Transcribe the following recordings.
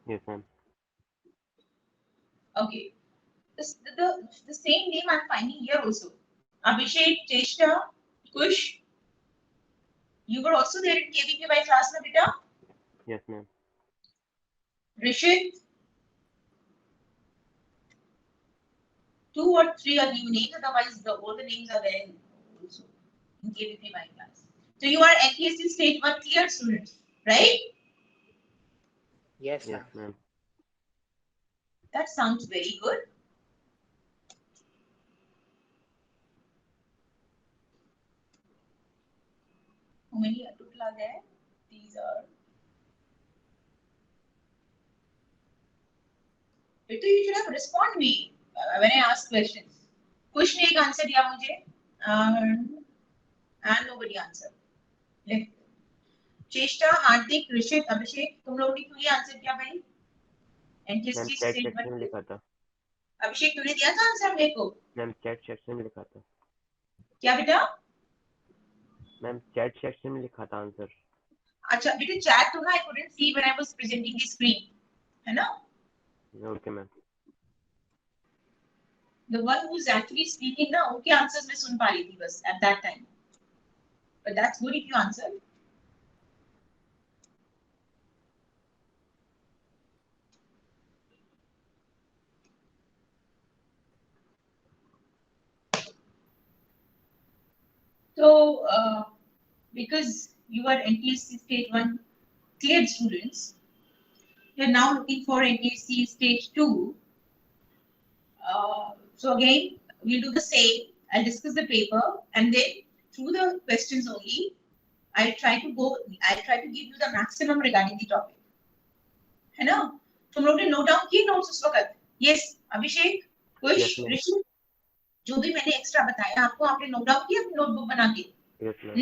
Yes, ma'am. Okay. The same name I'm finding here also. Abhishek, Cheshta, Kush. You were also there in KVK by class, na beta? Yes, ma'am. Rishit, 2 or 3 are new names, otherwise all the names are there also in KVP my class. So you are NTSE Stage 1 clear students, right? Yes, Yes, ma'am. ma'am. That sounds very good. How many total are there? These are. Beta, you should have responded me when I ask questions. Kush ने एक answer दिया मुझे and nobody answered. Like, चेष्टा, हार्दिक, ऋषित, अभिषेक, तुम लोगों ने क्यों नहीं आंसर किया भाई? Ma'am NTSC chat stage section में लिखा था। अभिषेक तूने दिया था आंसर मेरे को? मैम चैट सेक्शन में लिखा था। क्या बेटा? मैम चैट सेक्शन में लिखा था आंसर। अच्छा बेटा चैट तो ना I couldn't see when I was presenting the screen, है ना? Okay ma'am. The one who's actually speaking ना उनके आंसर्स मैं सुन पा रही थी बस at that time. But that's good if you answer. So, because you are NTSE Stage 1 cleared students, you are now looking for NTSE Stage 2. So again, we'll do the same. I'll discuss the paper and then through the questions only, I'll try to give you the maximum regarding the topic. है ना? तुम लोग ने note down किए notes उस वक्त? Yes, अभिषेक, कुश, Yes, ma'am. ऋषि, जो भी मैंने एक्स्ट्रा बताया आपको आपने नोट डाउन किया अपनी नोटबुक बना के? Yes, ma'am.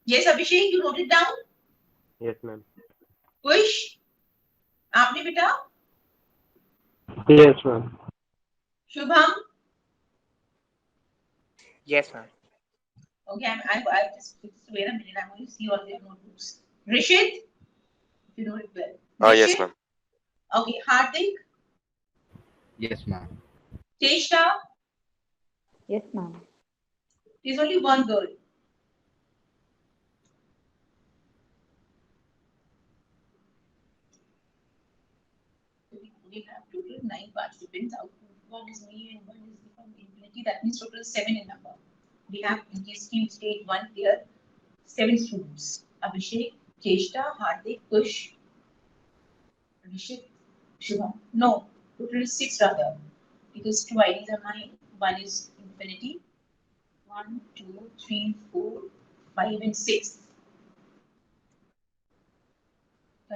Yes, Abhishek, you wrote it down? Yes, ma'am. कुश, आपने बेटा? Yes, ma'am. Shubham? Yes, ma'am. Okay, I just wait a minute. I'm going to see all their notebooks. Rishit, you know it well. Yes, Rishit? ma'am. Okay, Hardik, Yes, ma'am. Tesha. Yes, ma'am. There's only one girl. We have total 9 participants. Out one is me and one is from Infinity. That means total 7 in number. We have in this team stage 1 here 7 students. Abhishek, Cheshta, Hardik, Kush, Rishit, Shubham. No, total 6 rather. Because 2 IDs are mine. One is Infinity. 1, 2, 3, 4, 5, and 6.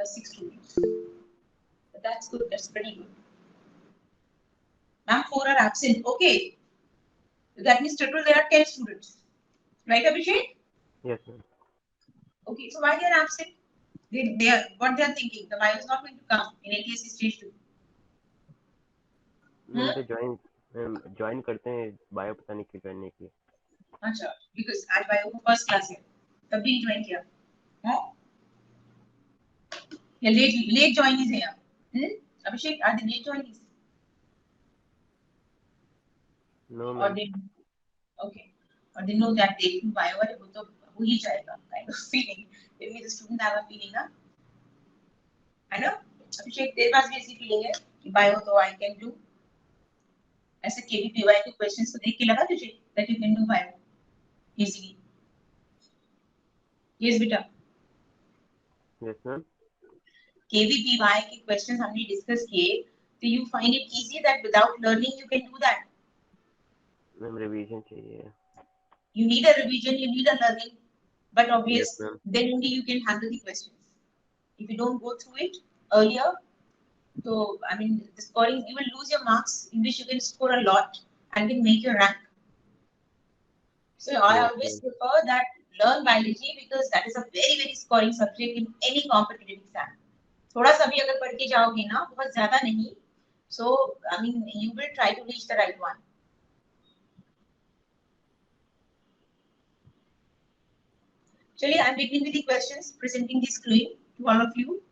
6 students. But that's good. That's pretty good. Ma'am, 4 are absent. Okay. That means total there are 10 students. Right, Abhishek? Yes, ma'am. Okay, so why they are absent? They are what they are thinking. The bio is not going to come in NTSE Stage 2. Ma'am तो join करते हैं bio पता नहीं क्यों join नहीं किया। अच्छा, because आज bio को फर्स्ट क्लास है तभी ज्वाइन किया हाँ या लेट ज्वाइनीज है यहाँ Abhishek are the late joinees no और मैम। दे ओके और they know that they bio वाले वो तो हो ही जाएगा kind of feeling maybe the student have a feeling ना है ना अभिषेक तेरे पास भी ऐसी फीलिंग है कि bio तो I can do ऐसे KVPY के क्वेश्चंस को देख के लगा तुझे that you can do bio easily yes बेटा Yes, ma'am. KVPY के क्वेश्चंस हमने डिस्कस किए तो you find it easy that without learning you can do that ma'am revision चाहिए। you need a revision you need a learning but obvious Yes, ma'am. then only you can handle the questions if you don't go through it earlier so I mean the scoring you will lose your marks in which you can score a lot and can make your rank so I Yes, always ma'am. prefer that learn biology because that is a very scoring subject in any competitive exam थोड़ा सा भी अगर पढ़ के जाओगे ना बहुत ज्यादा नहीं so I mean you will try to reach the right one चलिए I'm beginning with the questions presenting the screen to all of you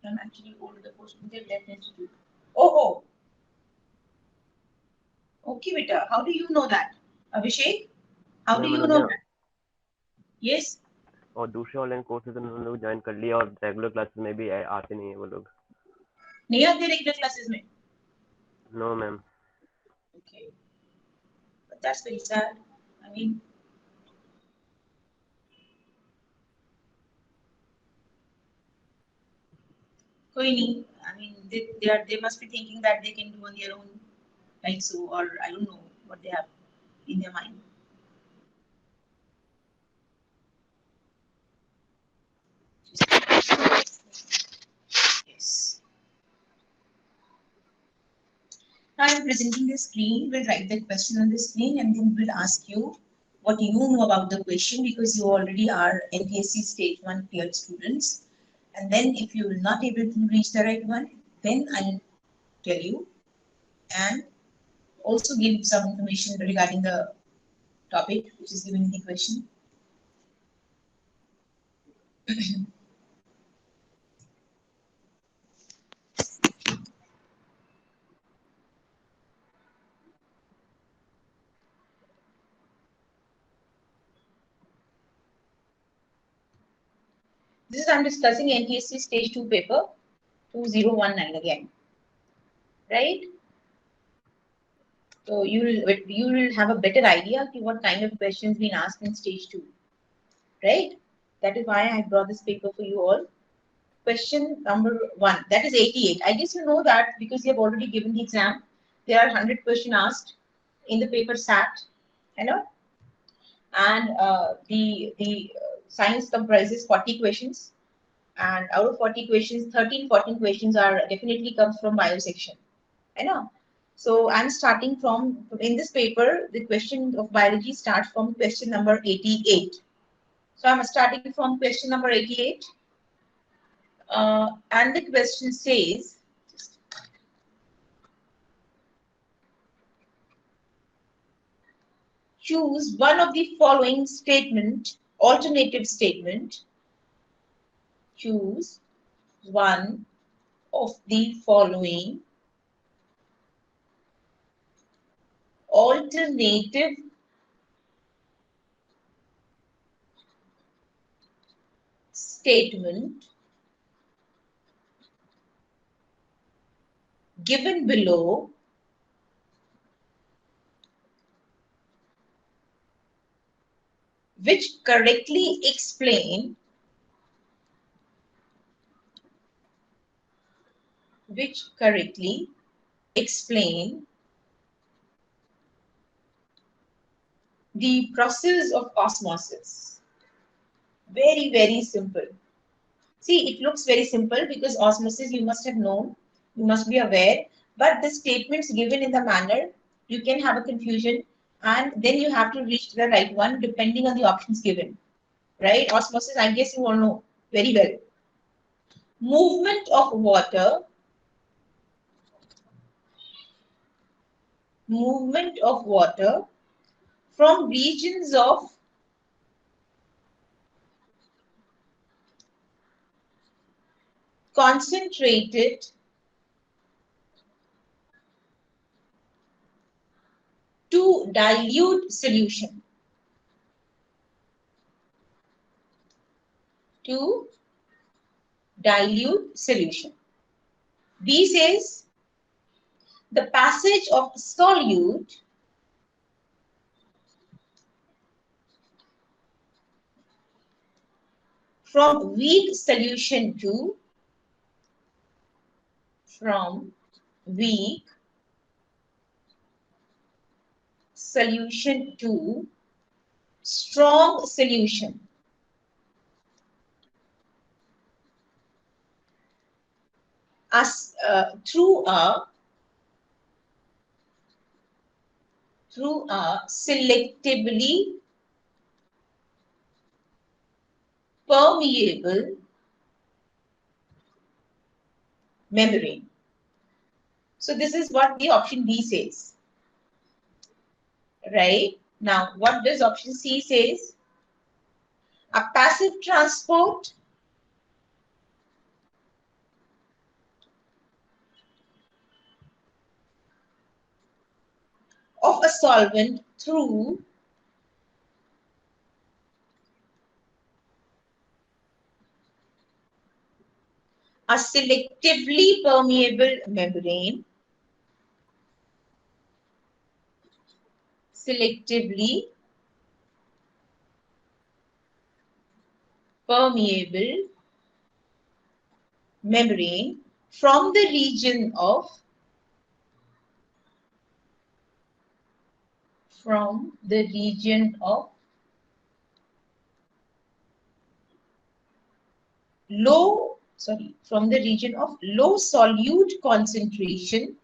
I'm actually old the post left institute. Oh. Okay, beta. How do you know that? Abhishek, how do ma'am you know उन्होंने that? Yes. और दूसरे online courses उन्होंने लोग join कर लिया और regular classes में भी आते नहीं है वो लोग. नहीं आते रेगुलर क्लासेस में? No ma'am. Okay. But that's very sad. I mean, कोई नहीं. I mean, they must be thinking that they can do on their own, like so, or I don't know what they have in their mind. Yes. Now I'm presenting the screen. We'll write the question on the screen and then we'll ask you what you know about the question because you already are NTSE Stage 1 cleared students. And then if you're not able to reach the right one, then I'll tell you and also give some information regarding the topic which is given in the question. This is I'm discussing NTSE Stage 2 paper 2019 again, right? So you will have a better idea of what kind of questions being asked in Stage 2, right? That is why I brought this paper for you all. Question number 1, that is 88. I guess you know that because you have already given the exam. There are 100 questions asked in the paper SAT, you know, and the science comprises 40 questions, and out of 40 questions, 14 questions are definitely comes from bio section, you know. So I'm starting from in this paper. The question of biology starts from question number 88. So I'm starting from question number 88. And the question says, choose one of the following statement, alternative statement. Choose one of the following alternative statement given below which correctly explain the process of osmosis. Very, very simple. See, it looks very simple because osmosis you must have known, you must be aware, but the statements given in the manner, you can have a confusion and then you have to reach the right one depending on the options given, right? Osmosis, I guess you all know very well. Movement of water from regions of concentrated to dilute solution. B says the passage of solute from weak solution to strong solution. As through a selectively permeable membrane. So this is what the option B says. Right? Now, what does option C says? A passive transport of a solvent through a selectively permeable membrane, selectively permeable membrane from the region of low solute concentration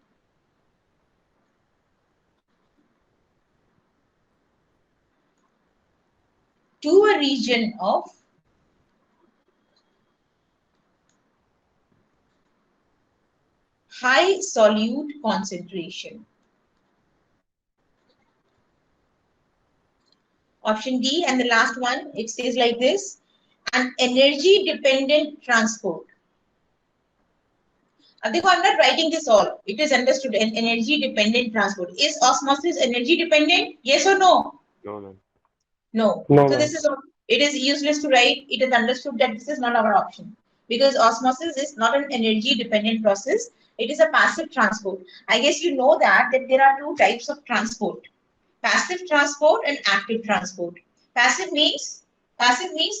to a region of high solute concentration. Option D, and the last one, it says like this: an energy dependent transport. I'm not writing this all. It is understood. An energy dependent transport. Is osmosis energy dependent? Yes or no? No, ma'am. No. No, So ma'am. this is, it is useless to write. It is understood that this is not our option, because osmosis is not an energy dependent process. It is a passive transport. I guess you know that there are two types of transport: passive transport and active transport. Passive means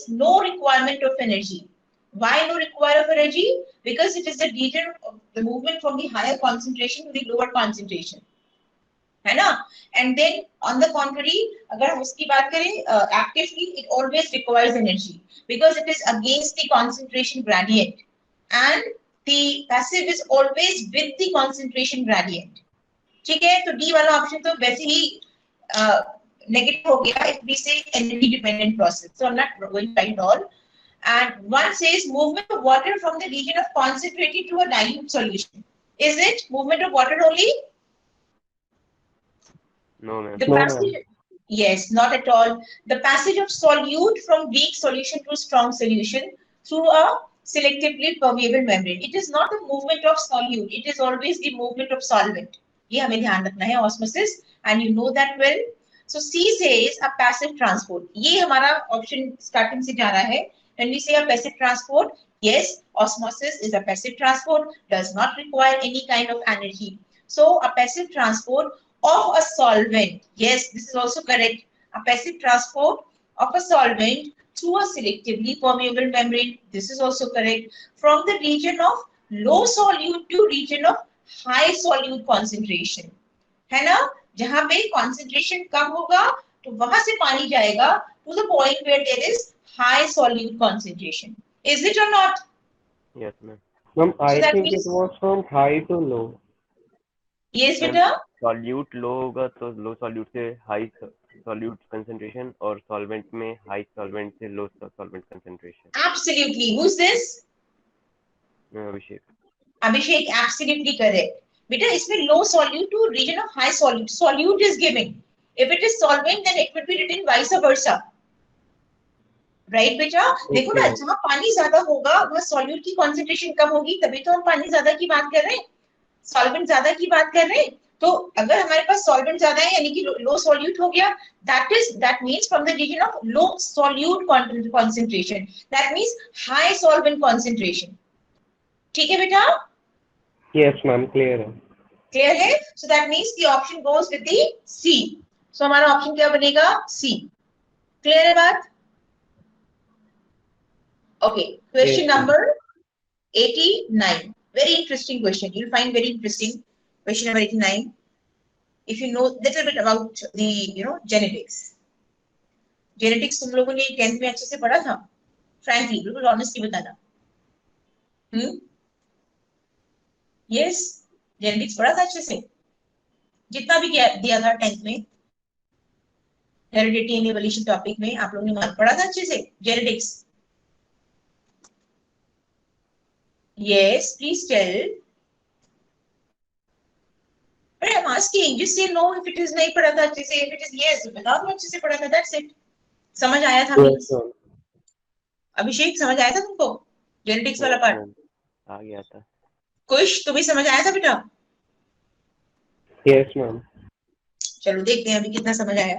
no requirement of energy. Why no requirement of energy? Because it is the region of the movement from the higher concentration to the lower concentration. है ना? And then on the contrary, अगर हम उसकी बात करें, actively it always requires energy because it is against the concentration gradient, and the passive is always with the concentration gradient. ठीक है? तो D वाला ऑप्शन तो वैसे ही negative हो गया if we say energy dependent process. So I'm not going to write all. And one says movement of water from the region of concentrated to a dilute solution. Is it movement of water only? No, ma'am. The No, passage, yes, not at all. The passage of solute from weak solution to strong solution through a selectively permeable membrane. It is not the movement of solute. It is always the movement of solvent. ये हमें ध्यान रखना है, osmosis, and you know that well. So C says a passive transport. ये हमारा option starting से जा रहा है. When we say a passive transport, yes, osmosis is a passive transport, does not require any kind of energy. So a passive transport of a solvent, yes, this is also correct. A passive transport of a solvent through a selectively permeable membrane, this is also correct. From the region of low solute to region of high solute concentration, है ना? जहां पे concentration कम होगा तो वहां से पानी जाएगा to the point where there is high solute concentration. Is it or not? Yes, ma'am. Ma'am, I that think means- it was from high to low. Yes, Ma'am, beta. Solute low होगा तो low solute से high solute concentration, और solvent में high solvent से low solvent concentration. Absolutely. Who's this? Abhishek. Abhishek, absolutely correct. Beta, इसमें low solute to region of high solute. Solute is given. If it is solvent, then it would be written vice versa. Right, बेटा? देखो ना, जहाँ पानी ज्यादा होगा वहाँ solute की concentration कम होगी, तभी तो हम पानी ज्यादा की बात कर रहे हैं, solvent ज्यादा की बात कर रहे हैं. तो अगर हमारे पास solvent ज्यादा है यानी कि low solute हो गया, that means from the region of low solute concentration. That means high solvent concentration. ठीक है बेटा? Yes, ma'am, clear है. Clear है? So that means the option goes with the C. So हमारा option क्या बनेगा? C. Clear है बात? Okay. Question Yes, number 89. Very interesting question. You'll find very interesting. Question number 89. If you know little bit about the genetics. Genetics तुम लोगों ने 10th में अच्छे से पढ़ा था? Frankly, बिल्कुल honestly बताना. Yes. Genetics पढ़ा था अच्छे से? जितना भी दिया था 10th में, हेरिडिटी एंड इवोल्यूशन टॉपिक में आप लोगों ने मार्क पढ़ा था अच्छे से? Genetics. Yes, please tell. But I'm asking, just say no if it is नहीं पढ़ा था अच्छे से. If it is yes, बता दो अच्छे से पढ़ा था. That's it. समझ आया था? yes, ma'am. अभिषेक, समझ आया था तुमको जेनेटिक्स वाला पार्ट? आ गया था. कुछ तुम्हें समझ आया था बेटा? Yes, ma'am. चलो देखते हैं अभी कितना समझ आया।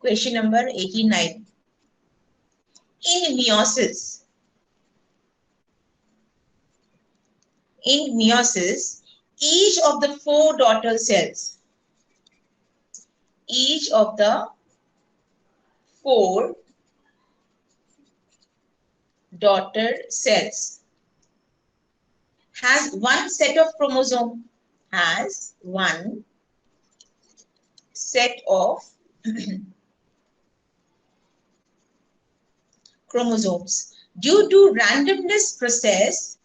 Question number 89। In meiosis, each of the four daughter cells, each of the four daughter cells has one set of chromosome, has one set of chromosomes. Due to randomness process,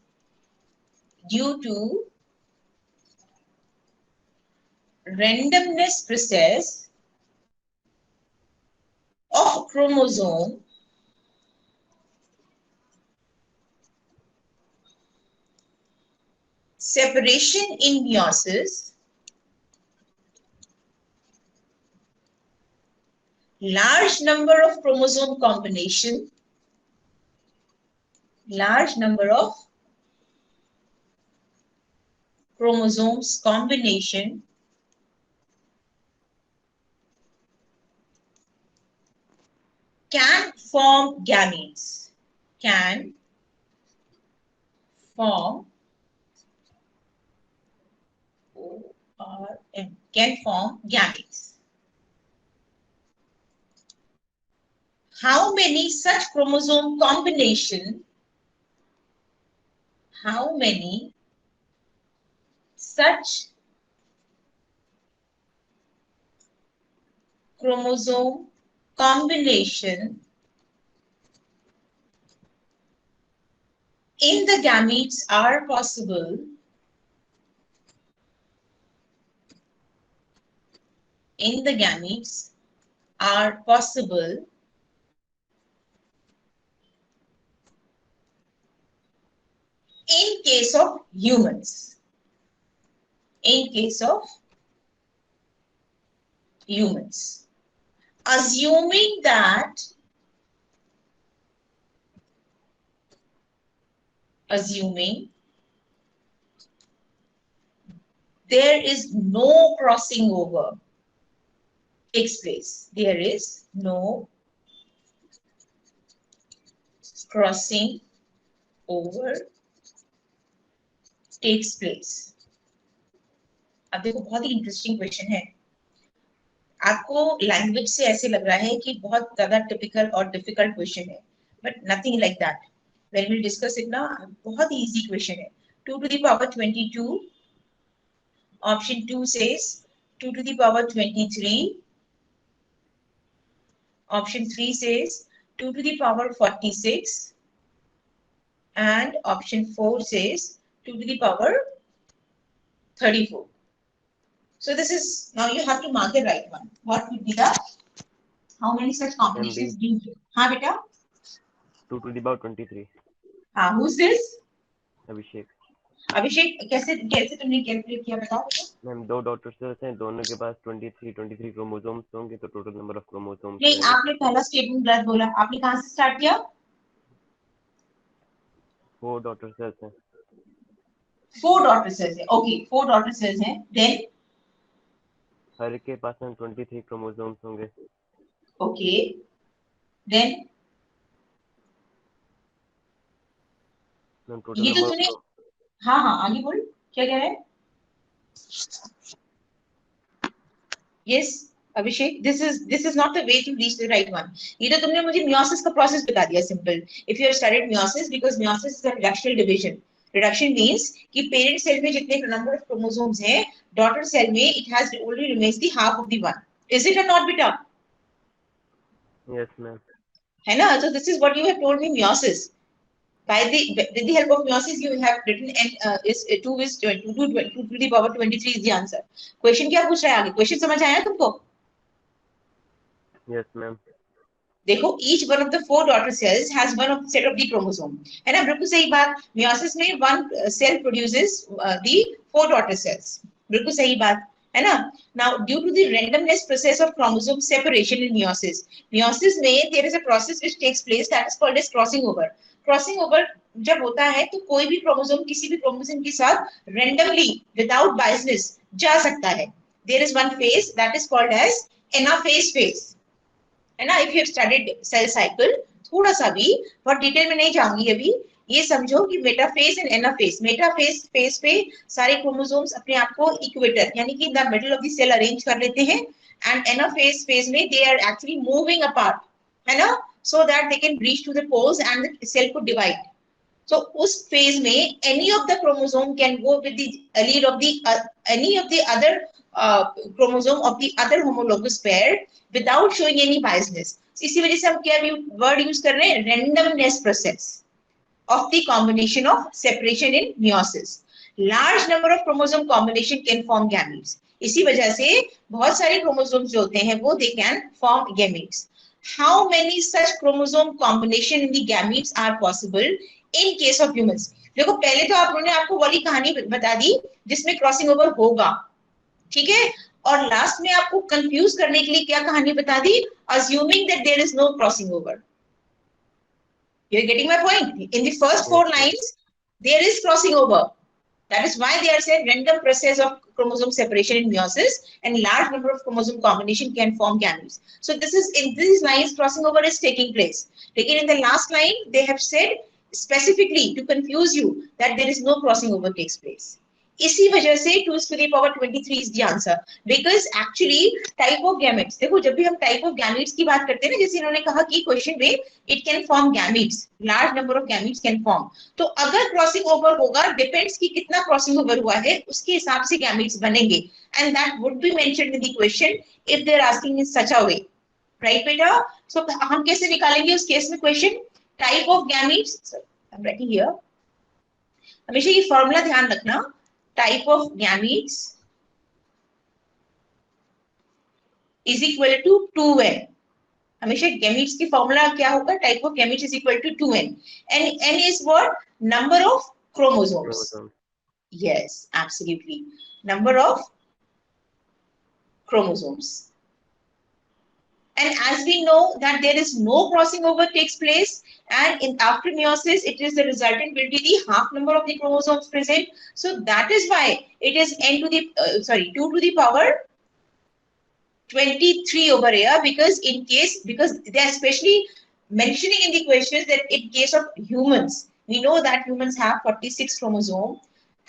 of chromosome, separation in meiosis, large number of chromosome combination, large number of chromosomes combination can form gametes, can form gametes. How many such chromosome combination, how many such chromosome combination in the gametes are possible in case of humans, assuming that there is no crossing over takes place. There is no crossing over takes place. अब देखो बहुत ही interesting question है। आपको language से ऐसे लग रहा है कि बहुत ज्यादा टिपिकल और डिफिकल्ट क्वेश्चन है, but nothing like that. When we discuss it ना, बहुत ही इजी क्वेश्चन है। 2 to the power 22, option 2 says 2 to the power 23, option 3 says 2 to the power 46, and option 4 says 2 to the power 34. So this is, now you have to mark the right one. What would be the, how many such combinations do you? हाँ बेटा? 2 to the power 23. हाँ, who's this? अभिषेक। अभिषेक कैसे तुमने calculate किया बताओ बेटा? Ma'am दो daughter cells हैं, दोनों के पास 23 क्रोमोसोम्स होंगे, तो टोटल नंबर ऑफ क्रोमोसोम्स नहीं, आपने पहला स्टेटमेंट गलत बोला। आपने कहाँ से स्टार्ट किया? 4 डॉटर सेल्स हैं। 4 डॉटर सेल्स है। ओके, 4 डॉटर सेल्स हैं। देन हर एक के पास में 23 क्रोमोसोम्स होंगे। ओके, देन टोटल ये तो नंबर तूने, हाँ हाँ आगे बोल, क्या कह रहा है? Yes Abhishek, this is not the way to reach the right one. ये तो तुमने मुझे मियोसिस का प्रोसेस बता दिया simple. If you have studied meiosis, because meiosis is a reductional division. Reduction means कि पेरेंट सेल में जितने नंबर ऑफ क्रोमोसोम्स हैं, डॉटर सेल में it has only remains the half of the one. Is it और not बेटा? Yes ma'am. है ना? So this is what you have told me meiosis. With the help of meiosis you have written, and is 2 is 2 to the power 23 is the answer. Question क्या पूछ रहा है आगे? Question समझ आया तुमको? Yes ma'am. देखो, each one of the 4 daughter cells has one of set of the chromosome, है ना? बिल्कुल सही बात। meiosis में one cell produces the 4 daughter cells, बिल्कुल सही बात है ना? Now due to the randomness process of chromosome separation in meiosis में there is a process which takes place that is called as crossing over. Crossing over जब होता है तो कोई भी क्रोमोसोम किसी भी क्रोमोसोम के साथ randomly without biasness जा सकता है। there is one phase that is called as anaphase phase, है ना? If you have studied cell cycle, थोड़ा सा भी बहुत डिटेल में नहीं जाऊंगी अभी, ये समझो कि metaphase and anaphase, metaphase phase पे सारे क्रोमोसोम्स अपने आप को इक्वेटर यानी कि in the middle of the cell arrange कर लेते हैं, एंड एनाफेज फेज में they are actually moving apart, है ना, so that they can reach to the poles and the cell could divide. So उस phase में any of the chromosome can go with the allele of the any of the other chromosome of the other homologous pair without showing any biasness. इसी वजह से हम क्या word use कर रहे हैं, randomness process of the combination of separation in meiosis. Large number of chromosome combination can form gametes. इसी वजह से बहुत सारे chromosomes जो होते हैं वो they can form gametes. How many such chromosome combination in the gametes are possible in case of humans? देखो पहले तो आप लोगों ने आपको वाली कहानी बता दी जिसमें क्रॉसिंग ओवर होगा, ठीक है, और लास्ट में आपको कंफ्यूज करने के लिए क्या कहानी बता दी, assuming that there is no crossing over. You're getting my point? In the first 4 lines, there is crossing over. That is why they are said random process of chromosome separation in meiosis and large number of chromosome combination can form gametes. So this is in these lines crossing over is taking place. Taken in the last line, they have said specifically to confuse you that there is no crossing over takes place. इसी वजह से 2 to the power 23 is the answer because actually type of gametes, देखो जब भी हम type of gametes की बात करते हैं ना, जैसे इन्होंने कहा कि क्वेश्चन में it can form gametes, large number of gametes can form, तो अगर क्रॉसिंग ओवर होगा डिपेंड्स कि कितना क्रॉसिंग ओवर हुआ है उसके हिसाब से gametes बनेंगे, and that would be mentioned in the question if they are asking in such a way, right बेटा? So हम कैसे निकालेंगे उस केस में question, type of gametes, so I'm writing here, हमेशा ये फॉर्मूला ध्यान रखना, type of gametes is equal to 2n. हमेशा gametes की फॉर्मूला क्या होगा, type of gametes is equal to 2n, and n is what, number of chromosomes. Yes, absolutely, number of chromosomes. And as we know that there is no crossing over takes place, and in after meiosis it is the resultant will be the half number of the chromosomes present, so that is why it is n to the 2 to the power 23 over here, because in case, because they are especially mentioning in the questions that in case of humans, we know that humans have 46 chromosomes,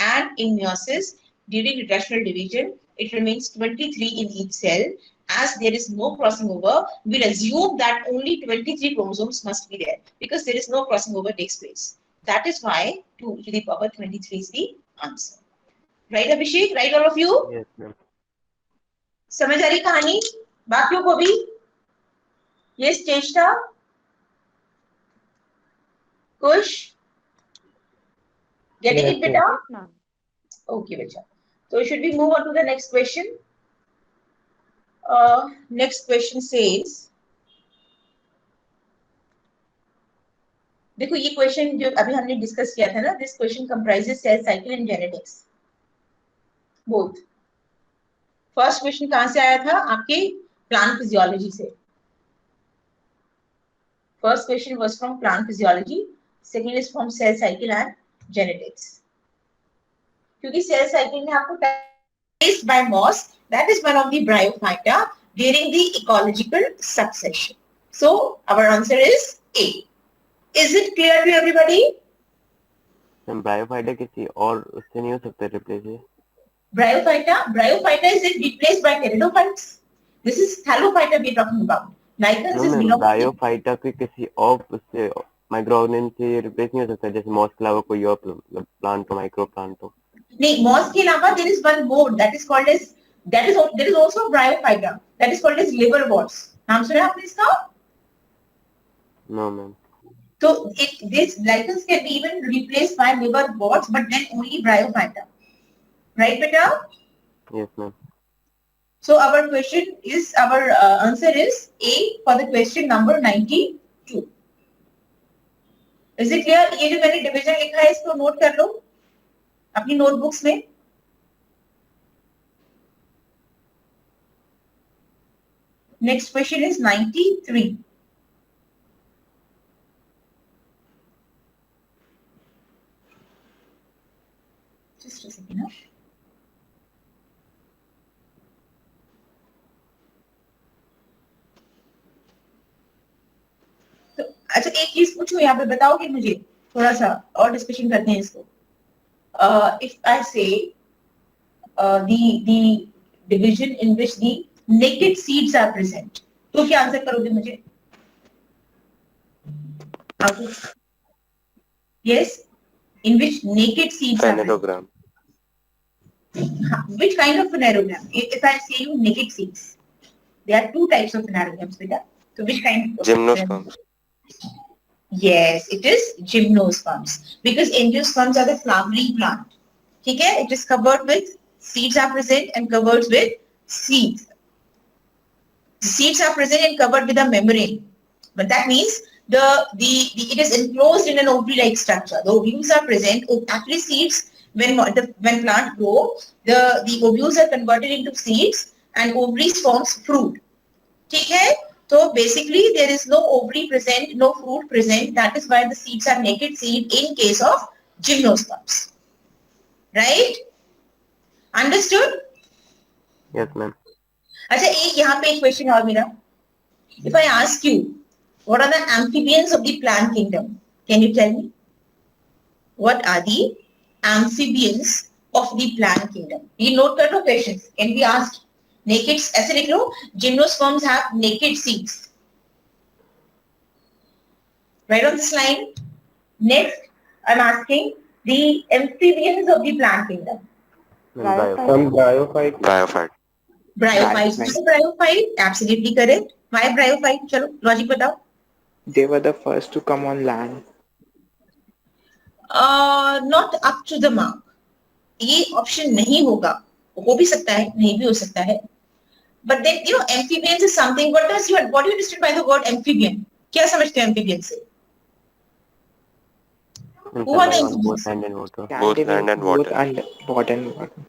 and in meiosis during rotational division it remains 23 in each cell. As there is no crossing over, we'll assume that only 23 chromosomes must be there because there is no crossing over takes place. That is why 2 to the power 23 is the answer. Right, Abhishek? Right, all of you? Yes, ma'am. समझ आ रही कहानी बाकियों को भी? Yes, चेष्टा, कुश, getting Yes, it, beta? Yes, ma'am. Okay, beta. So should we move on to the next question? Next question says, देखो ये question जो अभी हमने डिस्कस किया था ना, this question comprises cell cycle and genetics both. First question कहां से आया था, आपके प्लांट फिजियोलॉजी से. First question was from plant physiology, second is from cell cycle and genetics, क्योंकि सेल साइकिल में आपको traced by moss, that is one of the bryophyta during the ecological succession. So our answer is a. Is it clear to everybody? Bryophyta किसी और उससे नहीं हो सकता replace है? Bryophyta is it replaced by pteridophytes? This is thallophyta we are talking about. Lichens is belong to bryophyta के किसी और उससे माइक्रोऑर्गेनिज्म से रिप्लेस नहीं हो सकता, जैसे मॉस के अलावा कोई और प्लांट हो, माइक्रो प्लांट हो? नहीं, moss के अलावा there is one more that is called as, there is also Bryophyta that is called as liverworts. नाम सुना आपने इसका? No ma'am. So this lichens can be even replaced by liverworts, but then only Bryophyta. Right, beta? Yes, ma'am. So our question is, our answer is A for the question number 92. Is it clear? ये जो मैंने division लिखा है इसको note कर लो अपनी notebooks में. Next question is 93. Just a second. एक चीज पूछूं यहाँ पे, बताओगे मुझे? थोड़ा सा और डिस्कशन करते हैं इसको. If I say the division in which the naked seeds are present, तो क्या आंसर करोगे मुझे? Yes, in which naked seeds are present. Parallelogram. Which kind of phanerogram? If I say you naked seeds, there are two types of phanerograms, beta. So which kind of Gymnosperms. Yes, it is gymnosperms, because angiosperms are the flowering plant. Okay, it is covered with seeds are present and covered with seeds. The seeds are present and covered with a membrane, but that means it is enclosed in an ovary-like structure. The ovules are present. Actually, seeds when plant grow, the ovules are converted into seeds and ovaries forms fruit. Okay? So basically, there is no ovary present, no fruit present. That is why the seeds are naked seed in case of gymnosperms. Right? Understood? Yes, ma'am. अच्छा, एक यहाँ पे एक question और मेरा. If I ask you, what are the amphibians of the plant kingdom? Can you tell me? What are the amphibians of the plant kingdom? ये note कर लो questions. Can be asked. Naked, ऐसे लिख लो. Gymnosperms have naked seeds. Right on this line. Next, I'm asking the amphibians of the plant kingdom. Some bryophyte. Bryophyte. Bryophyte. Bryophyte. Bryophyte, absolutely correct. Why bryophyte? चलो logic बताओ. They were the first to come on land. Not up to the mark. ये option नहीं होगा. हो भी सकता है, नहीं भी हो सकता है. But then amphibians is something. What do you understand by the word amphibian? क्या समझते हैं amphibian से? Who are the Both amphibians? land and water. Both land and water.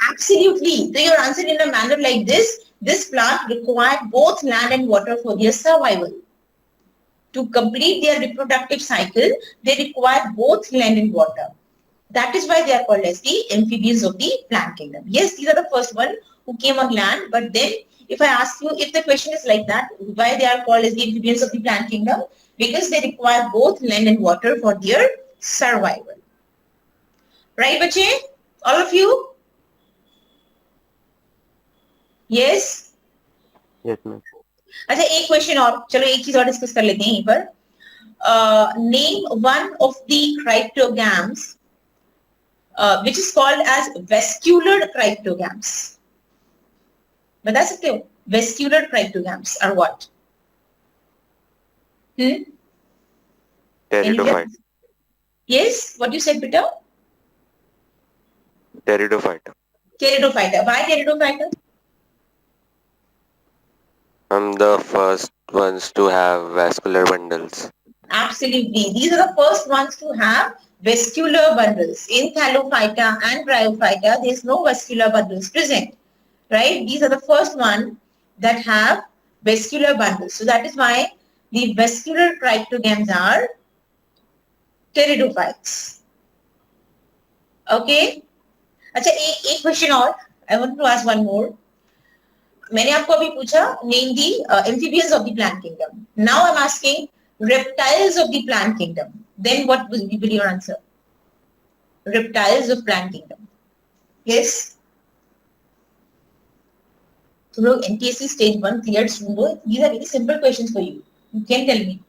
Absolutely. So you're answering in a manner like this. This plant requires both land and water for their survival. To complete their reproductive cycle, they require both land and water. That is why they are called as the amphibians of the plant kingdom. Yes, these are the first one who came on land. But then, if I ask you, if the question is like that, why they are called as the amphibians of the plant kingdom? Because they require both land and water for their survival. Right, bache? All of you? Yes? Yes, ma'am. अच्छा, एक question और, चलो एक चीज और discuss कर लेते हैं यहीं पर. Name one of the cryptogams which is called as vascular cryptogams. बता सकते हो? Vascular cryptogams are what? Pteridophyte. Yes, what you said, Peter? Pteridophyte. Pteridophyta. Why pteridophyta? The first ones to have vascular bundles. Absolutely. These are the first ones to have vascular bundles. In Thallophyta and Bryophyta, there is no vascular bundles present. Right? These are the first one that have vascular bundles. So that is why the vascular cryptogams are pteridophytes. Okay? अच्छा, एक question और. I want to ask one more. मैंने आपको अभी पूछा name the amphibians of the plant kingdom. Now I'm asking reptiles of the plant kingdom. Then what will be your answer? Reptiles of plant kingdom. Yes? तुम लोग NTSE Stage I cleared student. These are very simple questions for you. You can tell me.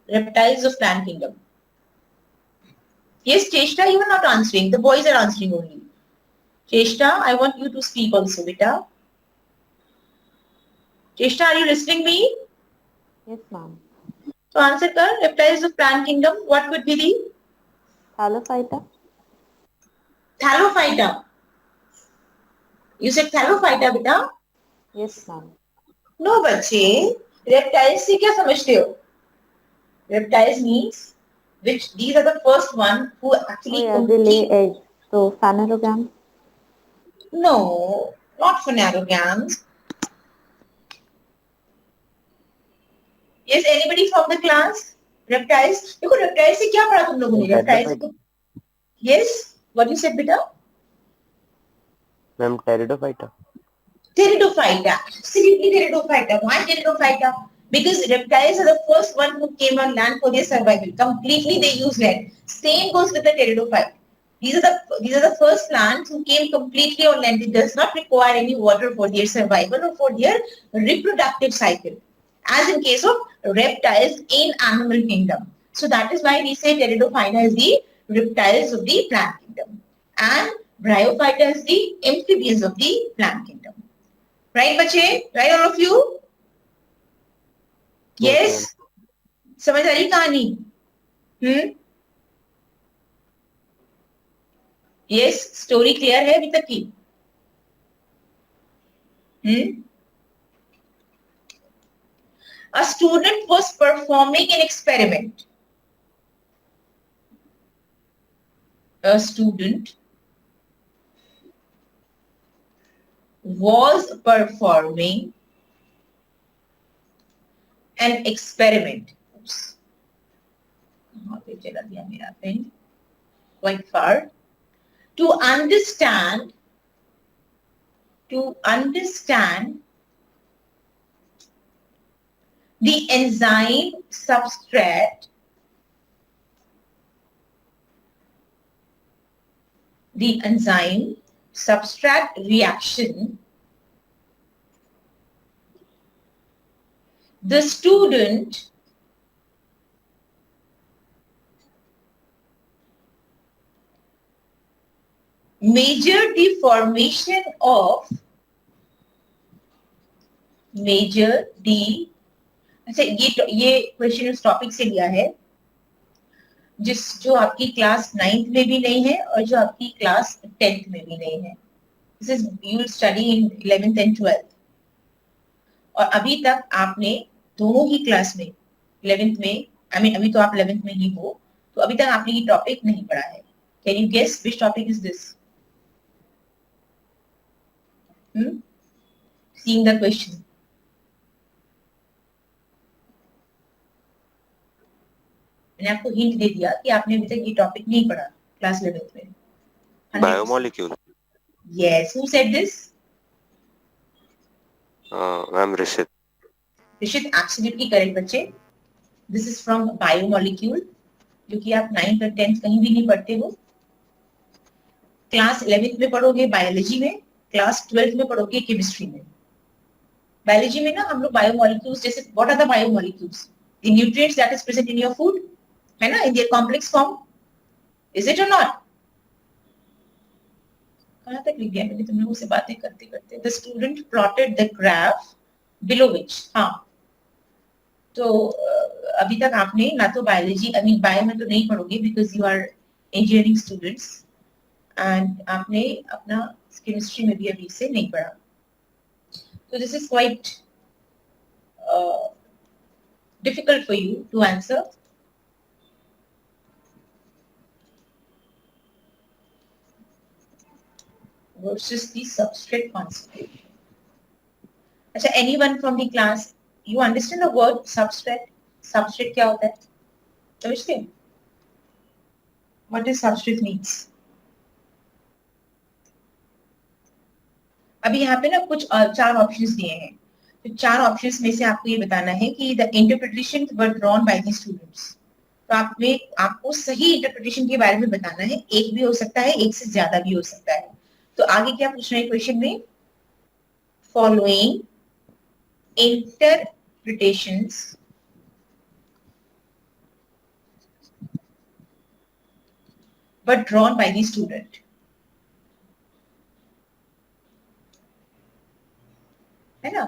Reptiles of plant kingdom. Yes, Cheshta, you are not answering. The boys are answering only. Cheshta, I want you to speak also, beta. Cheshta, are you listening me? Yes, ma'am. So answer kar, reptiles of plant kingdom, what could be the? Thallophyta. Thallophyta. You said Thallophyta, beta? Yes, ma'am. No, बच्चे. Reptiles से क्या समझते हो? Reptiles means which these are the first one who actually Oh, yeah, they lay eggs. So, phanerogram. No, not phanerogams. Yes, anybody from the class? Reptiles? देखो reptiles से क्या पढ़ा तुम लोगों ने? Reptiles से yes, what you said, beta? Ma'am, Pteridophyta. Pteridophyta, absolutely Pteridophyta. Why Pteridophyta? Because reptiles are the first one who came on land for their survival. Completely they use land. Same goes with the pteridophyte. These are the first plants who came completely on land. It does not require any water for their survival or for their reproductive cycle, as in case of reptiles in animal kingdom. So that is why we say pteridophyta is the reptiles of the plant kingdom and bryophyta is the amphibians of the plant kingdom. Right, bache? Right, all of you? Yes? समझ आ रही कहानी? Yes, story clear है अभी तक की? A student was performing an experiment. A student was performing an experiment. Oops. Quite far. To understand the enzyme substrate reaction, the student measured the formation of अच्छा ये question उस topic से लिया है जो आपकी क्लास 9th में भी नहीं है और जो आपकी क्लास 10th में भी नहीं है. This is you will study in 11th and 12th. और अभी तक आपने दोनों ही क्लास में 11th में अभी तो आप 11th में ही हो, तो अभी तक आपने ये टॉपिक नहीं पढ़ा है. Can you guess which topic is this? Seeing the question. मैंने आपको हिंट दे दिया कि आपने अभी तक ये टॉपिक नहीं पढ़ा क्लास 11th में. Biomolecule. Yes, who said this? I'm Rishit. Rishit, absolutely correct बच्चे. This is from biomolecule, जो कि आप 9th और 10th कहीं भी नहीं पढ़ते हो. क्लास 11th में पढ़ोगे बायोलॉजी में, क्लास 12th में पढ़ोगे केमिस्ट्री में. बायोलॉजी में ना हम लोग बायोमोलिक्यूल्स जैसे what are the biomolecules? The nutrients that is present in your food, है ना, in their complex form. Is it और नॉट? कहां तक लिख दिया मैंने तुम लोगों से बातें करते करते. The student plotted the graph below which. हाँ, तो अभी तक आपने ना तो बायोलॉजी बायो में तो नहीं पढ़ोगे because you are engineering students, and आपने अपना केमिस्ट्री में भी अभी से नहीं पढ़ा. So this is quite difficult for you to answer. Versus the substrate concentration. अच्छा, anyone from the class, you understand the word substrate? Substrate क्या होता है? समझते हैं? What does substrate means? अभी यहाँ पे ना कुछ 4 ऑप्शंस दिए हैं. तो 4 ऑप्शंस में से आपको ये बताना है कि the interpretation were drawn by the students. तो आपको सही इंटरप्रिटेशन के बारे में बताना है. एक भी हो सकता है, एक से ज्यादा भी हो सकता है. तो आगे क्या पूछ रहे हैं क्वेश्चन में? Following interpretations were drawn by the student. है ना?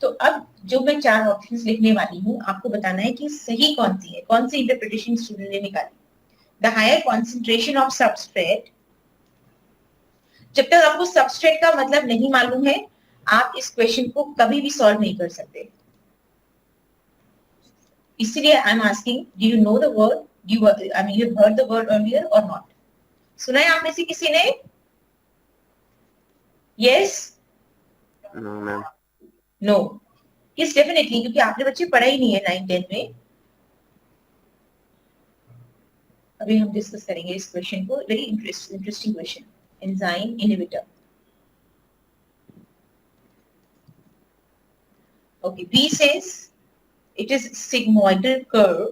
तो अब जो मैं 4 ऑप्शंस लिखने वाली हूँ, आपको बताना है कि सही कौन सी है, कौन सी इंटरप्रिटेशन स्टूडेंट ने निकाली. The higher concentration of substrate. जब तक आपको सबस्ट्रेट का मतलब नहीं मालूम है, आप इस क्वेश्चन को कभी भी सॉल्व नहीं कर सकते. इसलिए I am asking, do you know the word? You have heard the word earlier और नॉट? सुना है आप में से किसी ने? Yes? No, ma'am. No. Yes, definitely, क्योंकि आपने बच्चे पढ़ा ही नहीं है 9th 10th में. अभी हम डिस्कस करेंगे इस क्वेश्चन को. Very interesting question. Enzyme inhibitor. Okay, B says it is sigmoidal curve.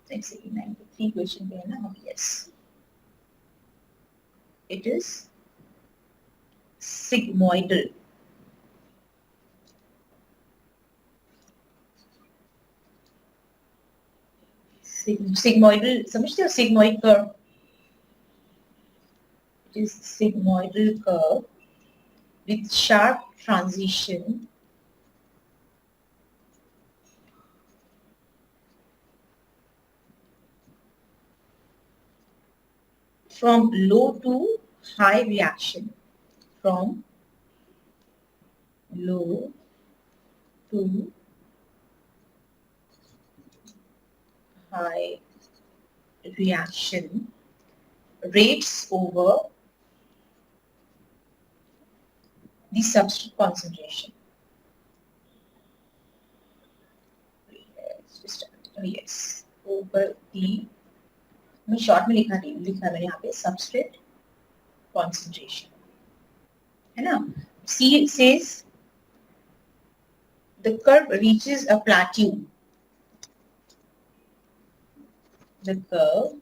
Let's see, 93 question पे है ना? Yes. It is sigmoidal. Sigmoidal, समझते हो sigmoid curve? It is sigmoidal curve with sharp transition from low to high reaction. From low to high reaction rates over the substrate concentration. Yes, over the, मैं short में लिखा मैंने यहाँ पे substrate concentration, है ना? C says the curve reaches a plateau. The curve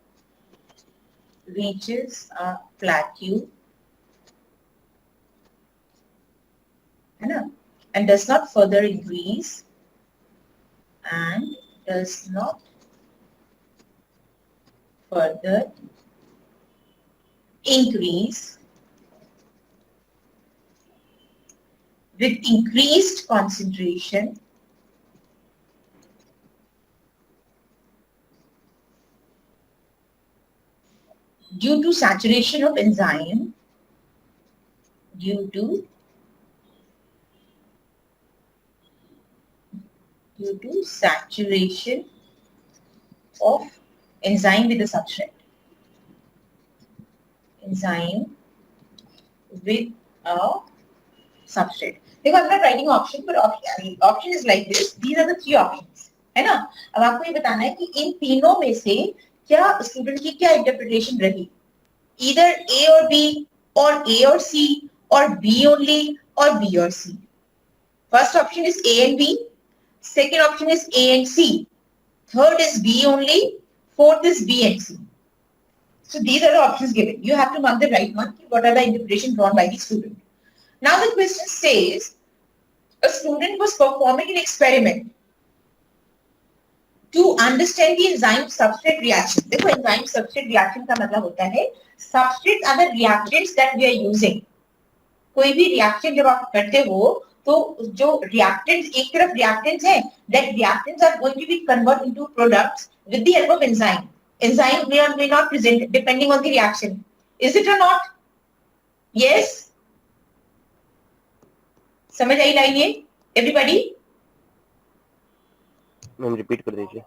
reaches a plateau, है ना? And does not further increase and does not further increase with increased concentration due to saturation of enzyme, due to saturation of enzyme with the substrate. Enzyme with a substrate. देखो, I'm not writing option, but option is like this. These are the three options, है ना? अब आपको ये बताना है कि इन तीनों में से क्या स्टूडेंट की क्या इंटरप्रिटेशन रही? Either A or B, or A or C, or B only, or B or C. First option is A and B. Second option is A and C. Third is B only. Fourth is B and C. So these are the options given. You have to mark the right one. What are the interpretation drawn by the student? Now the question says, a student was performing an experiment to understand the enzyme substrate reaction. देखो, enzyme substrate reaction का मतलब होता है substrates are the reactants that we are using. कोई भी reaction जब आप करते हो तो जो reactants, एक तरफ reactants हैं, that reactants are going to be converted into products with the help of enzyme. Enzyme may or may not present depending on the reaction. Is it or not? Yes. समझ आई line ये? Everybody? Ma'am repeat कर दीजिए.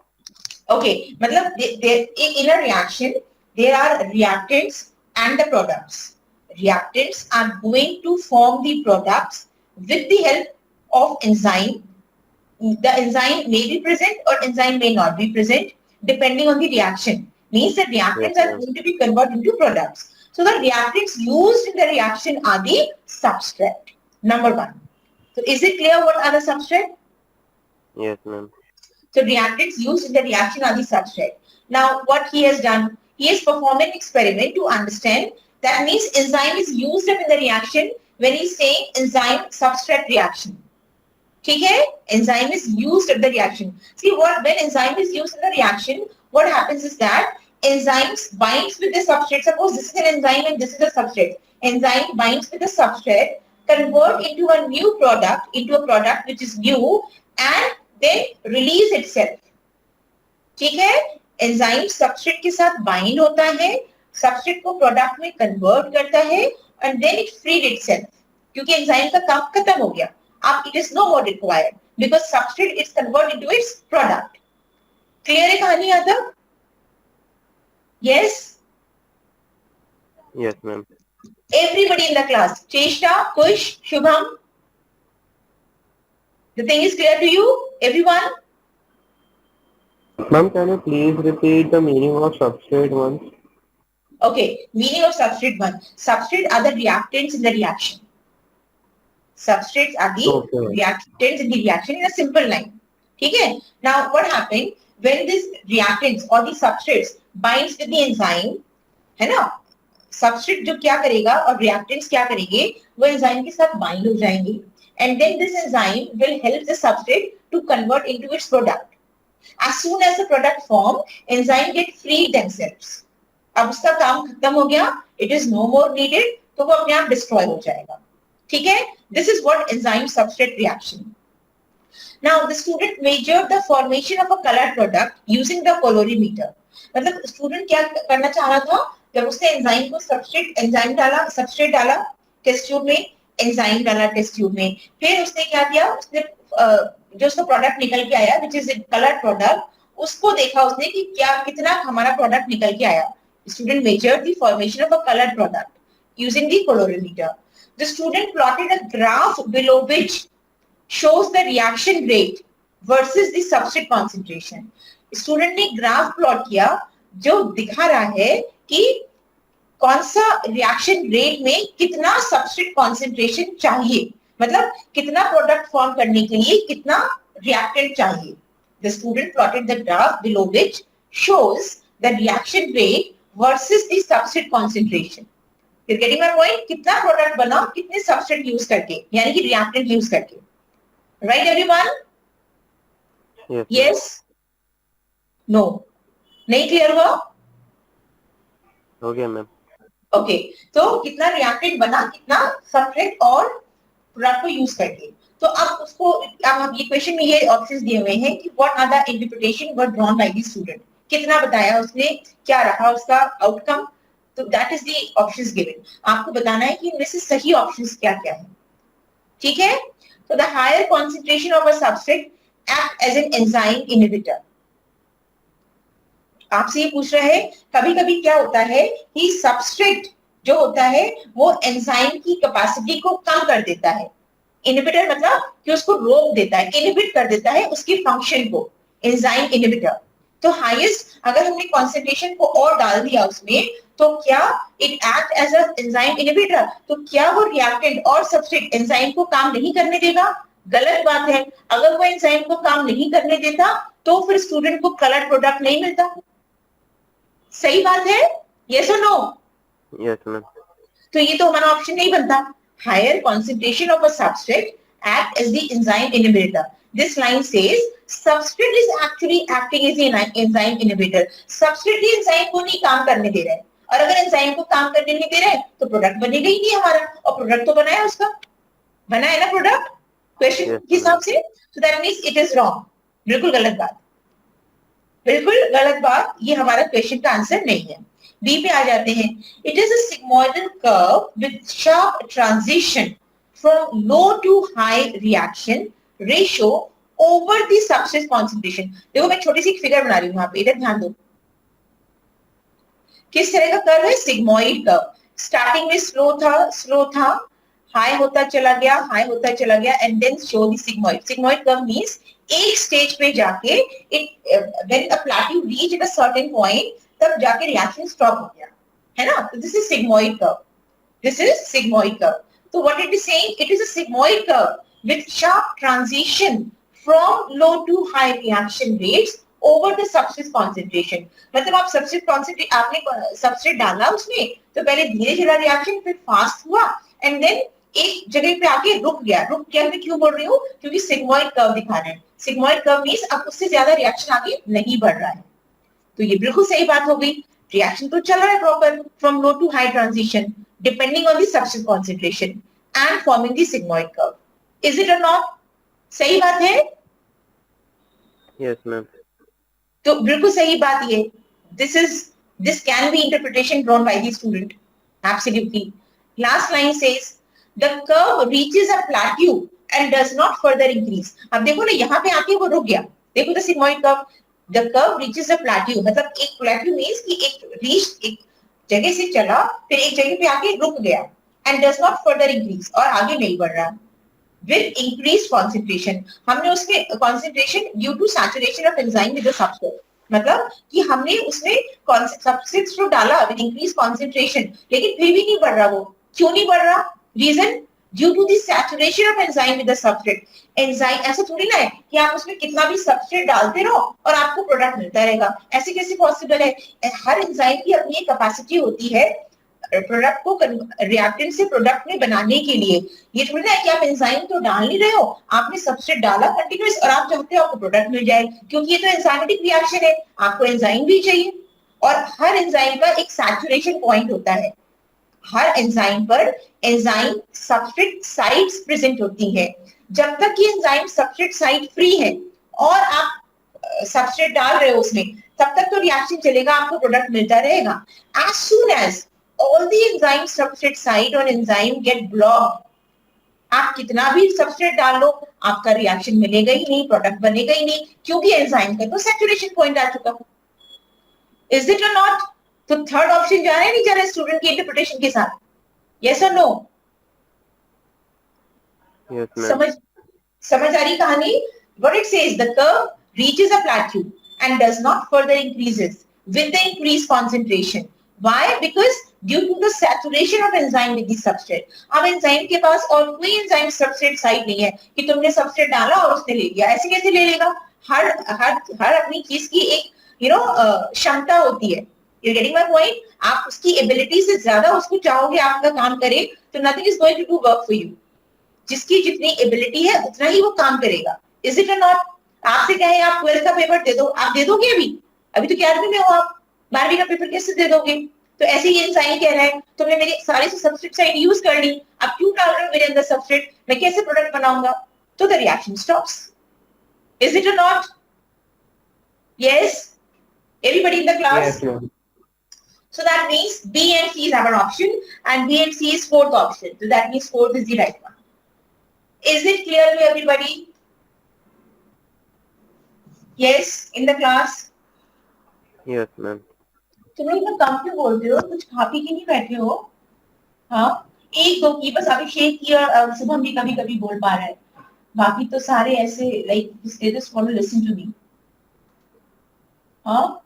Okay, मतलब in a reaction there are reactants and the products. Reactants are going to form the products with the help of enzyme. The enzyme may be present or enzyme may not be present depending on the reaction. Means the reactants are going to be converted into products. So the reactants used in the reaction are the substrate. Number one. So is it clear what are the substrate? Yes, ma'am. So reactants used in the reaction are the substrate. Now what he has done, he has performed an experiment to understand. That means enzyme is used up in the reaction when he's saying enzyme substrate reaction. ठीक है? Enzyme is used in the reaction. See what, when enzyme is used in the reaction, what happens is that enzymes binds with the substrate. Suppose this is an enzyme and this is a substrate. Enzyme binds with the substrate, convert into a new product, into a product which is new, and then release itself. ठीक है? Enzyme substrate के साथ bind होता है, substrate को product में convert करता है and then it freed itself, क्योंकि एंजाइम का काम खत्म हो गया. अब it is no more required because substrate is convert into its product. Clear है कहानी यहाँ तक? Yes? Yes, ma'am. Everybody in the class, Cheshta, Kush, Shubham, the thing is clear to you, everyone? Ma'am, can you please repeat the meaning of substrate once? Okay, meaning of substrate one. Substrate are the reactants in the reaction. Substrates are the reactants in the reaction in a simple line. ठीक है? Now what happened when this reactants or the substrates binds with the enzyme, है ना? Substrate जो क्या करेगा और reactants क्या करेंगे, वो enzyme के साथ bind हो जाएंगे, and then this enzyme will help the substrate to convert into its product. As soon as the product form, enzyme get freed themselves. अब उसका काम खत्म हो गया, it is no more needed, तो वो अपने आप destroy हो जाएगा. ठीक है? This is what enzyme substrate reaction. Now the student measured the formation of a colored product using the colorimeter. मतलब स्टूडेंट क्या करना चाह रहा था, जब उसने एंजाइम को सबस्ट्रेट डाला टेस्ट ट्यूब में, एंजाइम डाला टेस्ट ट्यूब में, फिर उसने क्या किया, उसने जो उसका प्रोडक्ट निकल के आया विच इज कलर्ड प्रोडक्ट, उसको देखा उसने कि क्या कितना हमारा प्रोडक्ट निकल के आया. Student measured the formation of a coloured product using the colorimeter. The student plotted a graph below which shows the reaction rate versus the substrate concentration. Student ने ग्राफ प्लॉट किया जो दिखा रहा है कि कौन सा रिएक्शन रेट में कितना सबस्ट्रेट कॉन्सेंट्रेशन चाहिए, मतलब कितना प्रोडक्ट फॉर्म करने के लिए कितना रिएक्टेंट चाहिए. The student plotted the graph below which shows the reaction rate versus the substrate concentration. You're getting my point? कितना प्रोडक्ट बना कितने सबस्ट्रेट यूज करके, यानी कि रिएक्टेंट यूज करके. Right everyone? Yes? No? नहीं क्लियर हुआ? हो गया मैम. ओके, तो कितना रिएक्टेंट बना कितना सबस्ट्रेट और प्रोडक्ट को यूज करके. तो अब उसको अब ये क्वेश्चन में ये ऑप्शंस दिए हुए हैं कि what are the interpretation were drawn by the student. कितना बताया उसने, क्या रहा उसका आउटकम. तो that is the options given. आपको बताना है कि इनमें से सही ऑप्शंस क्या क्या है. ठीक है? तो the higher concentration of a substrate act as an enzyme inhibitor. आपसे ये पूछ रहा है कभी कभी क्या होता है कि सबस्ट्रेट जो होता है वो एंजाइम की कैपेसिटी को कम कर देता है. इनहिबिटर मतलब कि उसको रोक देता है, इनहिबिट कर देता है उसकी फंक्शन को, एंजाइम इनहिबिटर. तो हाईएस्ट अगर हमने कॉन्सेंट्रेशन को और डाल दिया उसमें, तो क्या it act as a enzyme inhibitor, तो क्या वो रिएक्टेंट और सबस्ट्रेट एंजाइम को काम नहीं करने देगा. गलत बात है. अगर वो एंजाइम को काम नहीं करने देता तो फिर स्टूडेंट को कलर्ड प्रोडक्ट नहीं मिलता. सही बात है? यस और नो? Yes ma'am. तो ये तो हमारा ऑप्शन नहीं बनता. Higher concentration of a substrate act as the enzyme inhibitor. This line says substrate is actually acting as an enzyme inhibitor. Substrate ही एंजाइम को नहीं काम करने दे रहा है, और अगर एंजाइम को काम करने नहीं दे रहा है तो प्रोडक्ट बनेगा ही नहीं हमारा. और प्रोडक्ट तो बनाया उसका, बना है ना प्रोडक्ट क्वेश्चन के हिसाब से. So that means it is wrong. बिल्कुल गलत बात, बिल्कुल गलत बात. ये हमारा क्वेश्चन का आंसर नहीं है. बी पे आ जाते हैं. It is a sigmoidal curve with sharp transition from low to high reaction ratio over the substrate concentration. देखो मैं छोटी सी फिगर बना रही हूं, यहाँ पे इधर ध्यान दो. किस तरह का कर्व है? Sigmoid curve. स्टार्टिंग में स्लो था, हाई होता चला गया, हाई होता चला गया, and then show the sigmoid. Sigmoid curve means एक स्टेज पे जाके when a plateau reach at a certain point, तब जाके रिएक्शन स्टॉप हो गया, है ना. तो this is sigmoid curve. This is sigmoid curve. तो what it is saying, it is a sigmoid curve with sharp transition from low to high reaction rates over the substrate concentration. मतलब आप आपने substrate डाला उसमें, तो पहले धीरे चला रिएक्शन, फिर फास्ट हुआ, एंड देन एक जगह पे आके रुक गया. मैं क्यों बोल रही हूँ? क्योंकि सिग्मोइड कर्व दिखा रहे हैं. सिग्मोइड कर्व मींस अब उससे ज्यादा रिएक्शन आगे नहीं बढ़ रहा है. तो ये बिल्कुल सही बात हो गई. रिएक्शन तो चल रहा है proper from low to high transition depending on the substrate concentration and forming the sigmoid curve. Is it और नॉट? सही बात है? Yes ma'am. तो बिल्कुल सही बात ये. This can be interpretation drawn by the student. Absolutely. Last line says the curve reaches a plateau and does not further increase. अब देखो ना, यहाँ पे आके वो रुक गया. देखो the sigmoid curve. The curve reaches a plateau. मतलब एक plateau means कि एक जगह से चला, फिर एक जगह पे आके रुक गया, and does not further increase, और आगे नहीं बढ़ रहा. With increased concentration. हमने उसके concentration due to saturation of enzyme with the substrate. मतलब कि हमने उसमें सबस्ट्रेट तो डाला विद इंक्रीज कॉन्सेंट्रेशन, लेकिन फिर भी नहीं बढ़ रहा. वो क्यों नहीं बढ़ रहा? Reason due to the saturation of enzyme with the substrate. Enzyme ऐसा थोड़ी ना है कि आप उसमें कितना भी सबस्ट्रेट डालते रहो और आपको प्रोडक्ट मिलता रहेगा, ऐसे कैसे पॉसिबल है? हर एंजाइम की अपनी एक कैपेसिटी होती है प्रोडक्ट को रिएक्टेंट से प्रोडक्ट में बनाने के लिए। ये थोड़ी ना है कि आप एंजाइम तो डाल नहीं रहे हो, आपने सबस्ट्रेट डाला कंटिन्यूअस और आप चाहते हो आपको प्रोडक्ट मिल जाए, क्योंकि ये तो एंजाइमेटिक रिएक्शन है, आपको एंजाइम भी चाहिए। और हर एंजाइम का एक सैचुरेशन पॉइंट होता है। हर एंजाइम पर एंजाइम सबस्ट्रेट साइट्स प्रेजेंट होती है। जब तक ये एंजाइम सबस्ट्रेट साइट फ्री है और आप सबस्ट्रेट डाल रहे हो उसमें, तब तक तो रिएक्शन चलेगा, आपको प्रोडक्ट मिलता रहेगा। As soon as all the enzyme substrate site और enzyme get blocked, आप कितना भी सबस्ट्रेट डाल लो आपका रिएक्शन मिलेगा ही नहीं, प्रोडक्ट बनेगा ही नहीं, क्योंकि एंजाइम का तो सैचुरेशन पॉइंट आ चुका। इज इट और नॉट? तो थर्ड ऑप्शन जा रहा है नहीं जा रहा है स्टूडेंट की इंटरप्रिटेशन के साथ? यस और नो? समझ आ रही कहानी? What it says, the curve reaches a plateau and does not further increases with the increased concentration. Why? Because due to the saturation of enzyme with the substrate. अब enzyme के पास और कोई enzyme substrate site नहीं है कि तुमने substrate डाला और उसने ले लिया। ऐसे कैसे ले लेगा? हर हर हर अपनी चीज की एक क्षमता होती है। You're getting my point? आप उसकी एबिलिटी से ज्यादा उसको चाहोगे आपका काम करे तो nothing is going to do work for you. जिसकी जितनी एबिलिटी है उतना ही वो काम करेगा। इज इट और नॉट? आपसे कहे आप 12th का पेपर दे दो, आप दे दोगे? अभी तो 11वीं में हो आप, 12वीं का पेपर कैसे दे दोगे? तो ऐसे ही एंजाइम कह रहा है तुमने मेरी सारे सबस्ट्रेट साइड यूज कर ली, अब क्यों डाल रहे हो मेरे अंदर सबस्ट्रेट, मैं कैसे प्रोडक्ट बनाऊंगा? तो the reaction stops. Is it और not? Yes, everybody in the class? So that means B and C have an option and B and C is fourth option. So that means fourth is the right one. Is it clear to everybody? Yes, in the class? Yes, ma'am. तुम लोग इतना कम क्यों बोलते हो? कुछ खा P के नहीं बैठे हो? हाँ, एक दो की बस अभिषेक की और शुभम भी कभी कभी बोल पा रहा है, बाकी तो सारे ऐसे like they just want to listen to me. हाँ,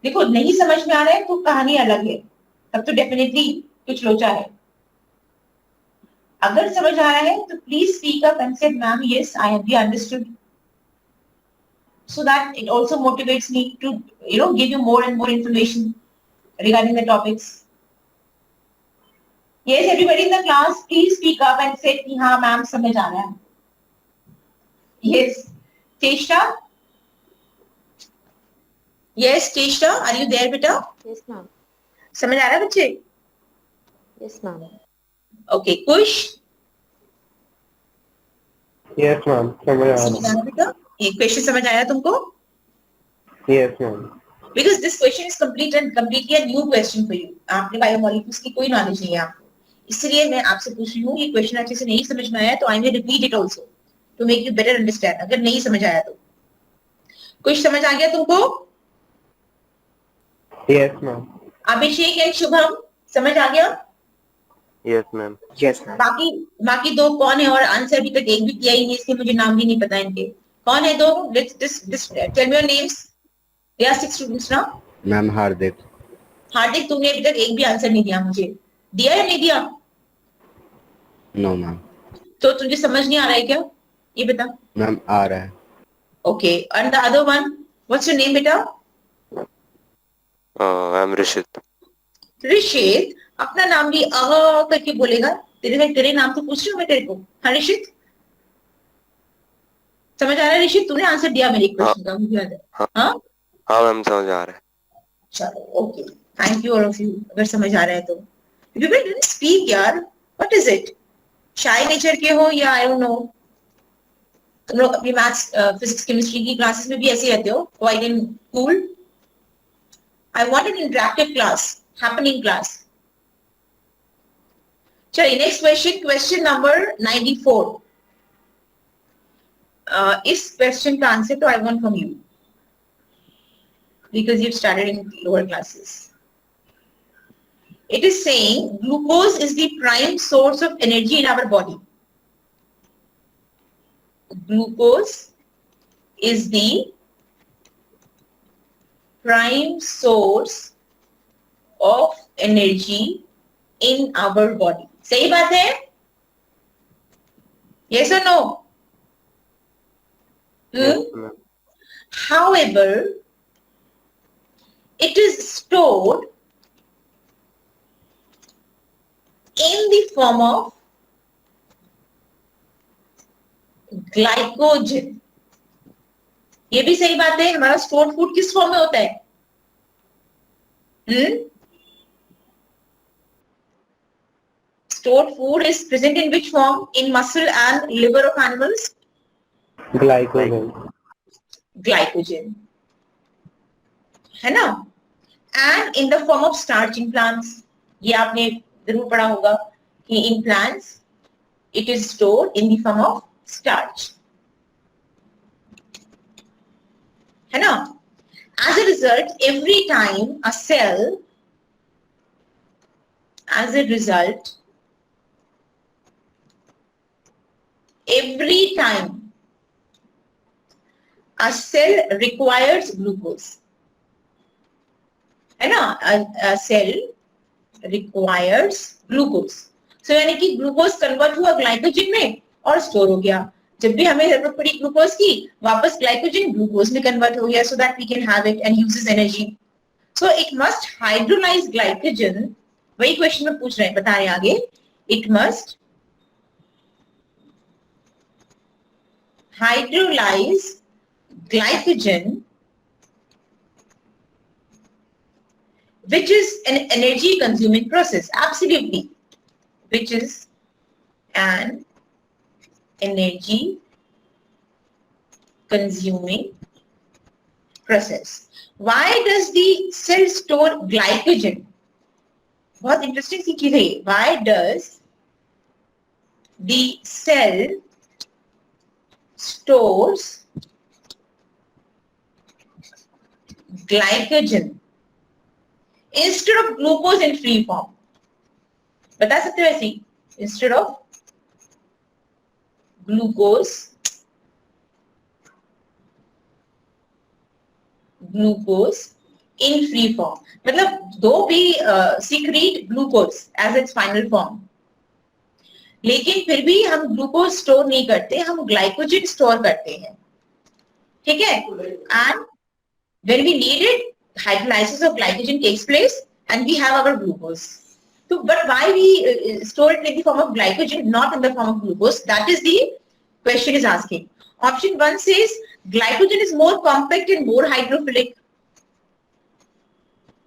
देखो नहीं समझ में आ रहा है तो कहानी अलग है, तब तो डेफिनेटली कुछ लोचा है। अगर समझ आ रहा है तो प्लीज स्पीक अप एंड से ma'am yes I have understood, so that it also motivates me to give you more and more information regarding the topics. Yes, everybody in the class please speak up and say कि हाँ ma'am समझ आ रहा है। Yes, Cheshta? Yes, Cheshta, are you there बेटा? Yes, ma'am. समझ आ रहा है बच्चे? Yes, ma'am. Okay, Kush? Yes, ma'am. समझ आ समझ आ रहा है बेटा? ये क्वेश्चन समझ आया तुमको? Yes, ma'am. Because this question is completely a new question for you. आपने बायोमोलिक्यूल्स की कोई नॉलेज नहीं है आपको, इसलिए मैं आपसे पूछ रही हूँ। ये क्वेश्चन अच्छे से नहीं समझ में आया तो I will repeat it also to make you better understand. अगर नहीं समझ आया तो कुछ समझ आ गया तुमको? Yes, ma'am. Abhishek and Shubham समझ आ गया? Yes, ma'am. Yes, ma'am. बाकी दो कौन है? और आंसर अभी तक एक भी किया ही नहीं, इसके मुझे नाम भी नहीं पता इनके। कौन है दो? Let's tell me your names. There are 6 students now. Ma'am हार्दिक। हार्दिक, तुमने अभी तक एक भी आंसर नहीं दिया मुझे, दिया या नहीं दिया? No ma'am. तो तुझे समझ नहीं आ रहा है क्या? ये बता। मैम आ रहा है। Okay, and the other one, what's your name बेटा? I'm Rishit. ऋषित, अपना नाम भी करके बोलेगा। तेरे नाम तो पूछ रही हूँ मैं तेरे को। हाँ ऋषित, समझ आ रहा है? ऋषित, तूने आंसर दिया मेरे क्वेश्चन का, मुझे याद है। हाँ हाँ मैम समझ आ रहा है। चलो okay, thank you all of you. अगर समझ आ रहा है तो यू विल स्पीक यार, what is it? Shy nature के हो या आई डोंट नो, तुम लोग अपनी मैथ्स फिजिक्स केमिस्ट्री की क्लासेस में भी ऐसे रहते हो, quiet and cool. I want an interactive class, happening class. चलिए नेक्स्ट क्वेश्चन, क्वेश्चन नंबर 94। इस क्वेश्चन का आंसर तो I want from you because you've started in lower classes. It is saying glucose is the prime source of energy in our body. Glucose is the prime source of energy in our body. सही बात है? Yes or no? Yes, ma'am. However, it is stored in the form of glycogen. ये भी सही बात है. हमारा stored food किस फॉर्म में होता है? Stored food is present in which form? In muscle and liver of animals? Glycogen. Glycogen. है ना? And in the form of starch in plants. ये आपने जरूर पढ़ा होगा कि in plants it is stored in the form of starch. है ना? As a result, every time a cell, every time a cell requires glucose. है ना? A cell requires glucose. So यानी कि ग्लूकोज कन्वर्ट हुआ ग्लाइकोजन में और store हो गया. जब भी हमें जरूरत पड़ी ग्लूकोज की, वापस ग्लाइकोजन ग्लूकोज में कन्वर्ट हो गया, so that we can have it and uses energy. So it must hydrolyze glycogen. वही क्वेश्चन में पूछ रहे हैं, बता रहे हैं आगे. It must hydrolyze glycogen, which is an energy consuming process. Absolutely. Which is an energy consuming process. Why does the cell store glycogen? बहुत interesting सी चीज है ये. Why does the cell stores glycogen instead of glucose in free form? बता सकते हो ऐसी? Instead of glucose in free form. मतलब दो भी secrete glucose as its final form. लेकिन फिर भी हम ग्लूकोज स्टोर नहीं करते, हम ग्लाइकोजन स्टोर करते हैं. ठीक है? And when we need it, hydrolysis of glycogen takes place and we have our glucose. So, but why we store it in the form of glycogen, not in the form of glucose? That is the question is asking. Option 1 says glycogen is more compact and more hydrophilic.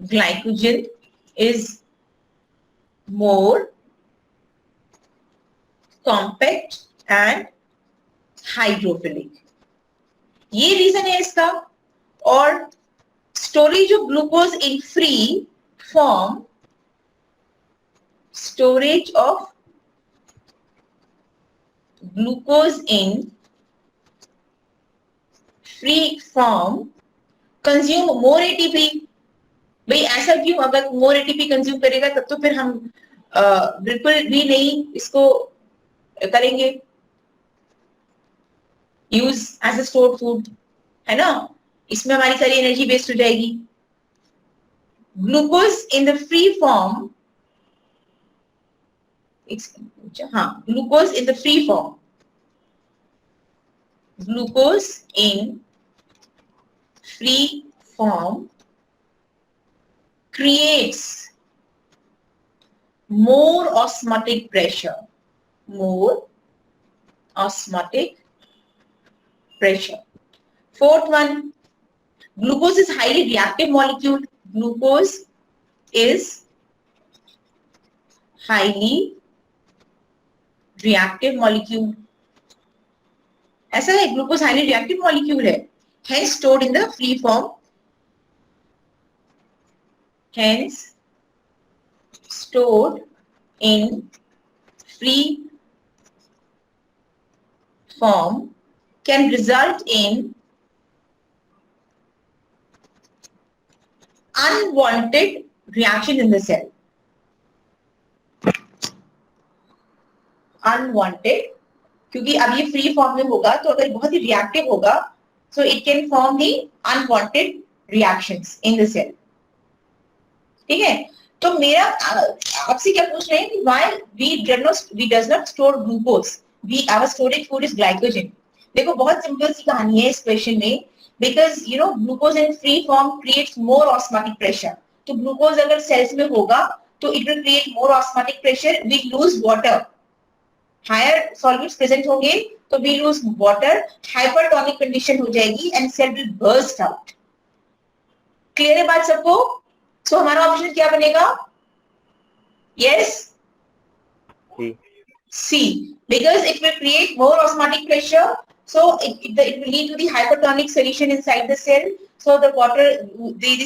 Glycogen is more compact and hydrophilic. ये reason है इसका. और storage of glucose in free form, storage of glucose in free form consume more ATP. भाई ऐसा क्यों? अगर more ATP consume करेगा तब तो फिर हम बिल्कुल भी नहीं इसको करेंगे use as a stored food, है ना? इसमें हमारी सारी एनर्जी वेस्ट हो जाएगी. Glucose in the free form, हाँ, glucose in the free form, glucose in free form creates more osmotic pressure. More osmotic pressure. Fourth one, glucose is highly reactive molecule. Glucose is highly reactive molecule. ऐसा है, glucose highly reactive molecule है. Hence stored in the free form. Hence stored in free form can result in unwanted reaction in the cell. Unwanted, क्योंकि अब ये free form में होगा तो अगर बहुत ही रिएक्टिव होगा, so it can form the unwanted reactions in the cell. ठीक है? तो मेरा आपसे क्या पूछ रहे हैं कि why we does not store glucose, our storage food is glycogen. देखो बहुत सिंपल सी कहानी है इस क्वेश्चन में, because you know glucose in free form creates more osmotic pressure. तो ग्लूकोज अगर सेल्स में होगा तो it will create more osmotic pressure, we lose water. Higher solutes present होंगे तो we lose water, hypertonic condition हो जाएगी and cell will burst out. Clear है बात सबको? सो हमारा ऑप्शन क्या बनेगा? Yes? C. Because it will create more osmotic pressure, so it will lead to the hypertonic solution inside the cell. So the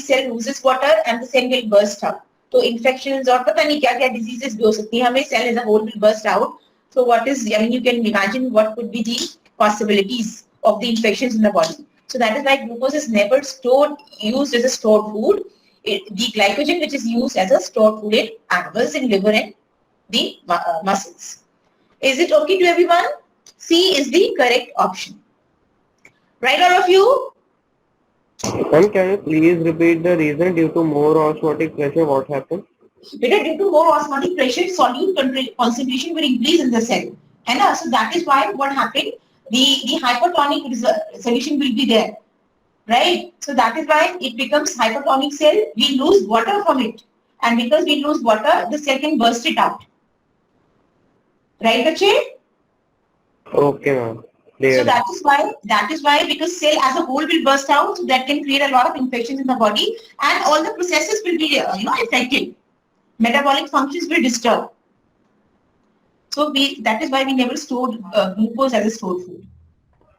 cell loses water and the cell will burst out. So infections और पता नहीं क्या क्या diseases भी हो सकती हैं हमें, cell as a whole will burst out. So you can imagine what could be the possibilities of the infections in the body. So that is why glucose is never used as a stored food. The glycogen which is used as a stored food in animals, in liver and the muscles. Is it okay to everyone? C is the correct option. Right, all of you? Ma'am, can you please repeat the reason due to more osmotic pressure? What happened? Because due to more osmotic pressure, solute concentration will increase in the cell. And so that is why what happened? The hypertonic solution will be there. Right? So that is why it becomes hypertonic cell. We lose water from it. And because we lose water, the cell can burst it out. Right, Bache? Okay, ma'am. So that is why because cell as a whole will burst out, so that can create a lot of infections in the body and all the processes will be affected. Metabolic functions will disturb. So that is why we never stored glucose as a stored food.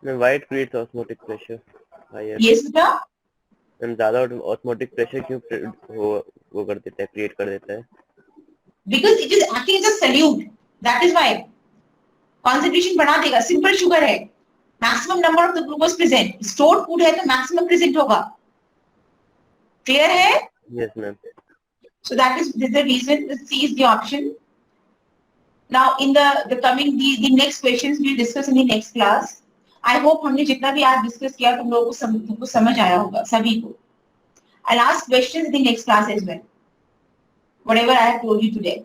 Then why it creates osmotic pressure higher? Yes, beta? Then ज़्यादा osmotic pressure क्यों वो कर देता है, create कर देता है? Because it is acting as a solute. That is why. Concentration बढ़ा देगा. Simple sugar है. Maximum number of the glucose present. Stored food है तो maximum present होगा. Clear है? Yes, ma'am. So that is the reason. C is the option. Now in the next questions we'll discuss in the next class. I hope हमने जितना भी आज discuss किया तुम लोगों को तुमको समझ आया होगा सभी को. I'll ask questions in the next class as well. Whatever I have told you today.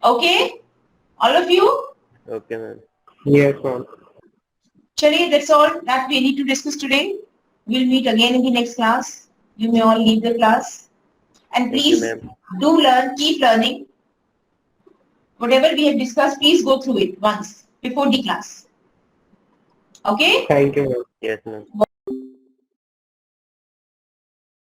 Okay? All of you? Okay, ma'am. Yes, ma'am. Chaliye, that's all that we need to discuss today. We'll meet again in the next class. You may all leave the class. And please do learn, keep learning. Whatever we have discussed, please go through it once before the class. Okay? Thank you, ma'am. Yes, ma'am.